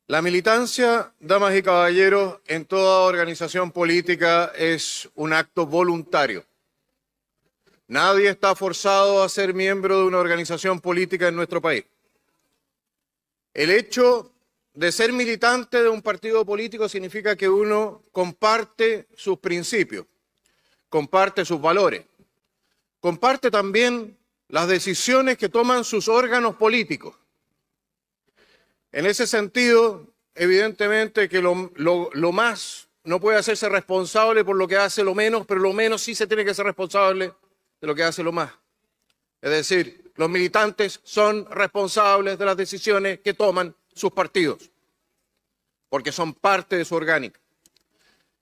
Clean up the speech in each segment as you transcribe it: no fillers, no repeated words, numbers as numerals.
La militancia, damas y caballeros, en toda organización política es un acto voluntario. Nadie está forzado a ser miembro de una organización política en nuestro país. El hecho de ser militante de un partido político significa que uno comparte sus principios, comparte sus valores, comparte también las decisiones que toman sus órganos políticos. En ese sentido, evidentemente que lo más no puede hacerse responsable por lo que hace lo menos, pero lo menos sí se tiene que ser responsable de lo que hace lo más. Es decir, los militantes son responsables de las decisiones que toman sus partidos, porque son parte de su orgánica.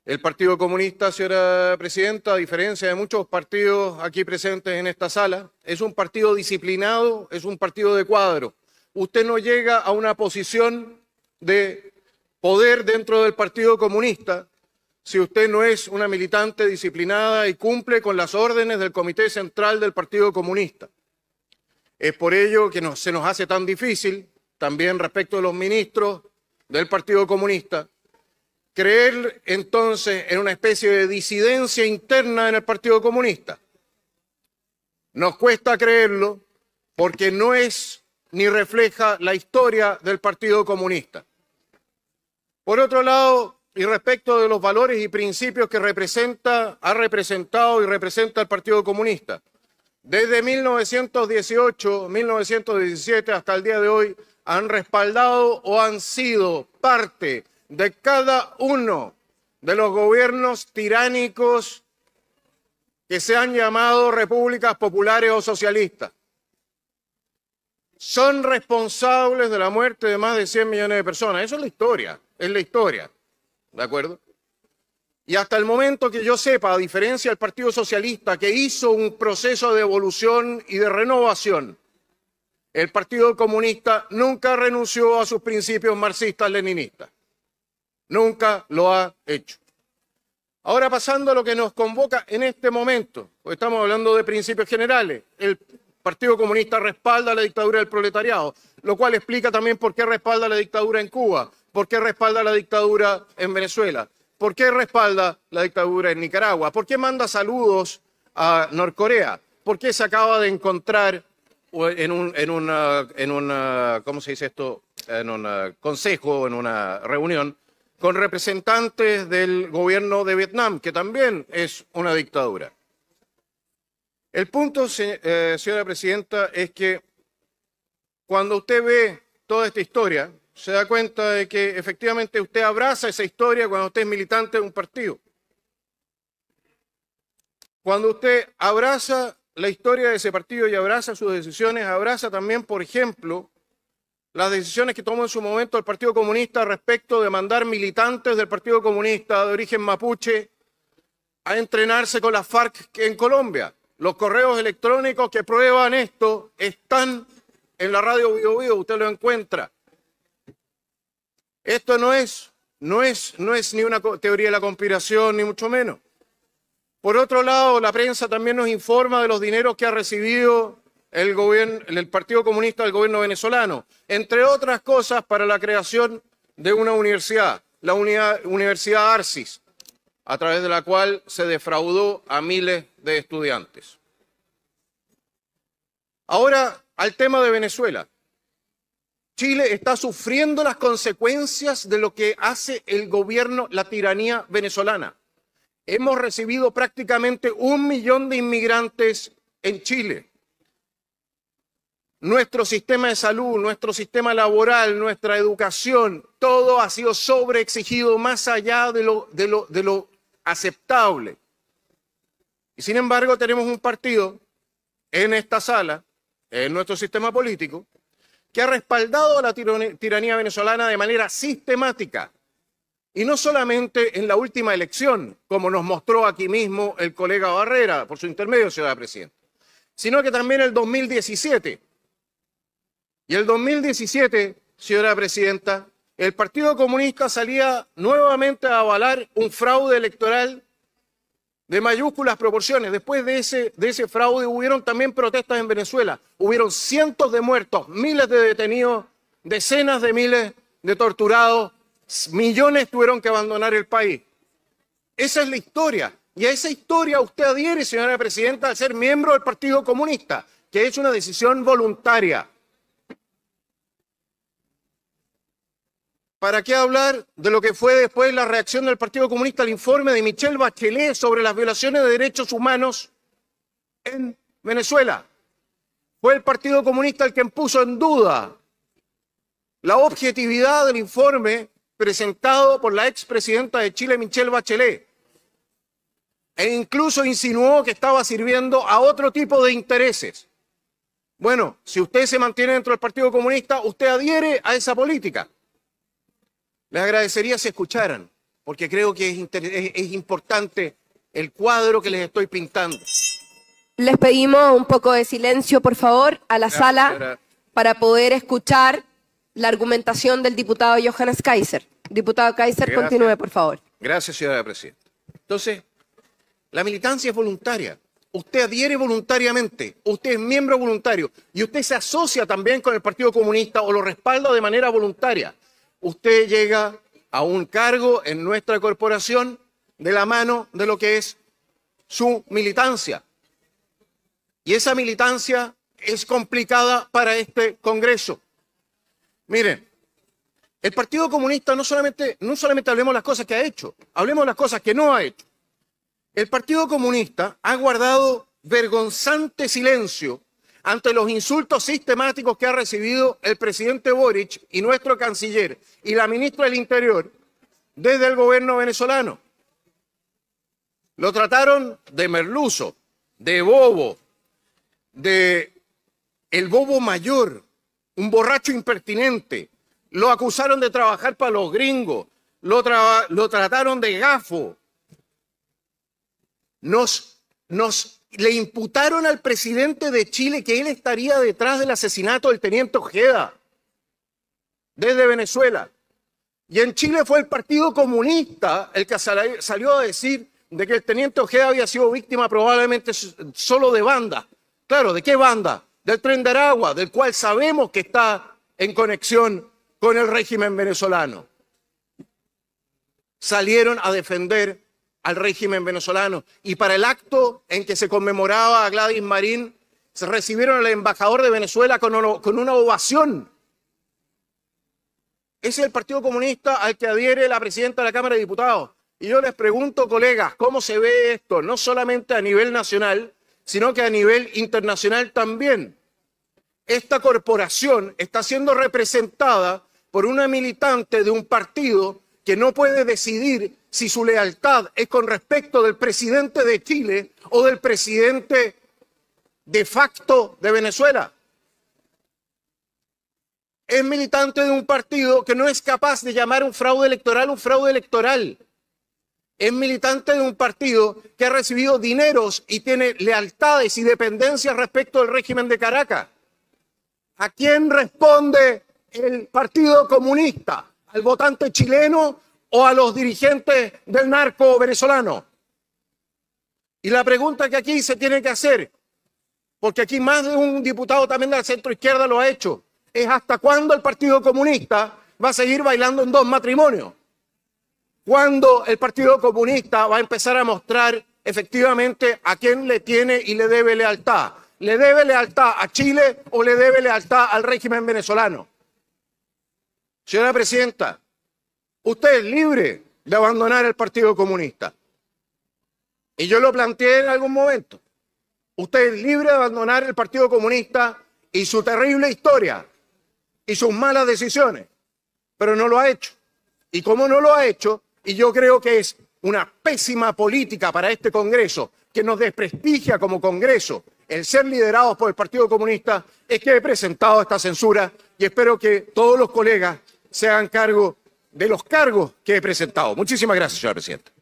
El Partido Comunista, señora Presidenta, a diferencia de muchos partidos aquí presentes en esta sala, es un partido disciplinado, es un partido de cuadro. Usted no llega a una posición de poder dentro del Partido Comunista si usted no es una militante disciplinada y cumple con las órdenes del Comité Central del Partido Comunista. Es por ello que se nos hace tan difícil, también respecto de los ministros del Partido Comunista, creer entonces en una especie de disidencia interna en el Partido Comunista. Nos cuesta creerlo porque no es ni refleja la historia del Partido Comunista. Por otro lado, y respecto de los valores y principios que ha representado y representa el Partido Comunista, desde 1918, 1917 hasta el día de hoy, han respaldado o han sido parte de cada uno de los gobiernos tiránicos que se han llamado repúblicas populares o socialistas. Son responsables de la muerte de más de 100 millones de personas. Eso es la historia, ¿de acuerdo? Y hasta el momento que yo sepa, a diferencia del Partido Socialista, que hizo un proceso de evolución y de renovación, el Partido Comunista nunca renunció a sus principios marxistas-leninistas. Nunca lo ha hecho. Ahora, pasando a lo que nos convoca en este momento, porque estamos hablando de principios generales, el Partido Comunista respalda la dictadura del proletariado, lo cual explica también por qué respalda la dictadura en Cuba, por qué respalda la dictadura en Venezuela, por qué respalda la dictadura en Nicaragua, por qué manda saludos a Norcorea, por qué se acaba de encontrar en un ¿cómo se dice esto? En un consejo, en una reunión, con representantes del gobierno de Vietnam, que también es una dictadura. El punto, señora Presidenta, es que cuando usted ve toda esta historia, se da cuenta de que efectivamente usted abraza esa historia cuando usted es militante de un partido. Cuando usted abraza la historia de ese partido y abraza sus decisiones, abraza también, por ejemplo, las decisiones que tomó en su momento el Partido Comunista respecto de mandar militantes del Partido Comunista de origen mapuche a entrenarse con las FARC en Colombia. Los correos electrónicos que prueban esto están en la radio Bio Bio, usted lo encuentra. Esto no es ni una teoría de la conspiración, ni mucho menos. Por otro lado, la prensa también nos informa de los dineros que ha recibido el Partido Comunista del gobierno venezolano, entre otras cosas para la creación de una universidad, la Universidad Arcis, a través de la cual se defraudó a miles de estudiantes. Ahora, al tema de Venezuela. Chile está sufriendo las consecuencias de lo que hace el gobierno, la tiranía venezolana. Hemos recibido prácticamente 1 millón de inmigrantes en Chile. Nuestro sistema de salud, nuestro sistema laboral, nuestra educación, todo ha sido sobreexigido más allá de lo aceptable. Y sin embargo tenemos un partido en esta sala, en nuestro sistema político, que ha respaldado a la tiranía venezolana de manera sistemática. Y no solamente en la última elección, como nos mostró aquí mismo el colega Barrera, por su intermedio, señora Presidenta, sino que también el 2017. Y el 2017, señora Presidenta, el Partido Comunista salía nuevamente a avalar un fraude electoral de mayúsculas proporciones. Después de ese fraude hubieron también protestas en Venezuela. Hubieron cientos de muertos, miles de detenidos, decenas de miles de torturados, millones tuvieron que abandonar el país. Esa es la historia. Y a esa historia usted adhiere, señora presidenta, al ser miembro del Partido Comunista, que es una decisión voluntaria. ¿Para qué hablar de lo que fue después la reacción del Partido Comunista al informe de Michelle Bachelet sobre las violaciones de derechos humanos en Venezuela? Fue el Partido Comunista el que puso en duda la objetividad del informe presentado por la expresidenta de Chile, Michelle Bachelet, e incluso insinuó que estaba sirviendo a otro tipo de intereses. Bueno, si usted se mantiene dentro del Partido Comunista, usted adhiere a esa política. Les agradecería si escucharan, porque creo que es importante el cuadro que les estoy pintando. Les pedimos un poco de silencio, por favor, a la sala para poder escuchar la argumentación del diputado Johannes Kaiser. Diputado Kaiser, continúe, por favor. Gracias, señora presidenta. Entonces, la militancia es voluntaria. Usted adhiere voluntariamente, usted es miembro voluntario y usted se asocia también con el Partido Comunista o lo respalda de manera voluntaria. Usted llega a un cargo en nuestra corporación de la mano de lo que es su militancia. Y esa militancia es complicada para este Congreso. Miren, el Partido Comunista no solamente hablemos las cosas que ha hecho, hablemos las cosas que no ha hecho. El Partido Comunista ha guardado vergonzante silencio ante los insultos sistemáticos que ha recibido el presidente Boric y nuestro canciller y la ministra del Interior desde el gobierno venezolano. Lo trataron de merluzo, de bobo, de el bobo mayor, un borracho impertinente. Lo acusaron de trabajar para los gringos, lo trataron de gafo. Le imputaron al presidente de Chile que él estaría detrás del asesinato del teniente Ojeda desde Venezuela. Y en Chile fue el Partido Comunista el que salió a decir de que el teniente Ojeda había sido víctima probablemente solo de banda. Claro, ¿de qué banda? Del Tren de Aragua, del cual sabemos que está en conexión con el régimen venezolano. Salieron a defender al régimen venezolano. Y para el acto en que se conmemoraba a Gladys Marín, se recibieron al embajador de Venezuela con una ovación. Ese es el Partido Comunista al que adhiere la presidenta de la Cámara de Diputados. Y yo les pregunto, colegas, ¿cómo se ve esto? No solamente a nivel nacional, sino que a nivel internacional también. Esta corporación está siendo representada por una militante de un partido que no puede decidir si su lealtad es con respecto del presidente de Chile o del presidente de facto de Venezuela. Es militante de un partido que no es capaz de llamar un fraude electoral. Es militante de un partido que ha recibido dineros y tiene lealtades y dependencias respecto del régimen de Caracas. ¿A quién responde el Partido Comunista? ¿Al votante chileno o a los dirigentes del narco venezolano? Y la pregunta que aquí se tiene que hacer, porque aquí más de un diputado también de la centroizquierda lo ha hecho, es ¿hasta cuándo el Partido Comunista va a seguir bailando en dos matrimonios? ¿Cuándo el Partido Comunista va a empezar a mostrar efectivamente a quién le tiene y le debe lealtad? ¿Le debe lealtad a Chile o le debe lealtad al régimen venezolano? Señora presidenta, usted es libre de abandonar el Partido Comunista. Y yo lo planteé en algún momento. Usted es libre de abandonar el Partido Comunista y su terrible historia y sus malas decisiones, pero no lo ha hecho. Y como no lo ha hecho, y yo creo que es una pésima política para este Congreso, que nos desprestigia como Congreso, el ser liderados por el Partido Comunista, es que he presentado esta censura y espero que todos los colegas se hagan cargo de los cargos que he presentado. Muchísimas gracias, señora presidenta.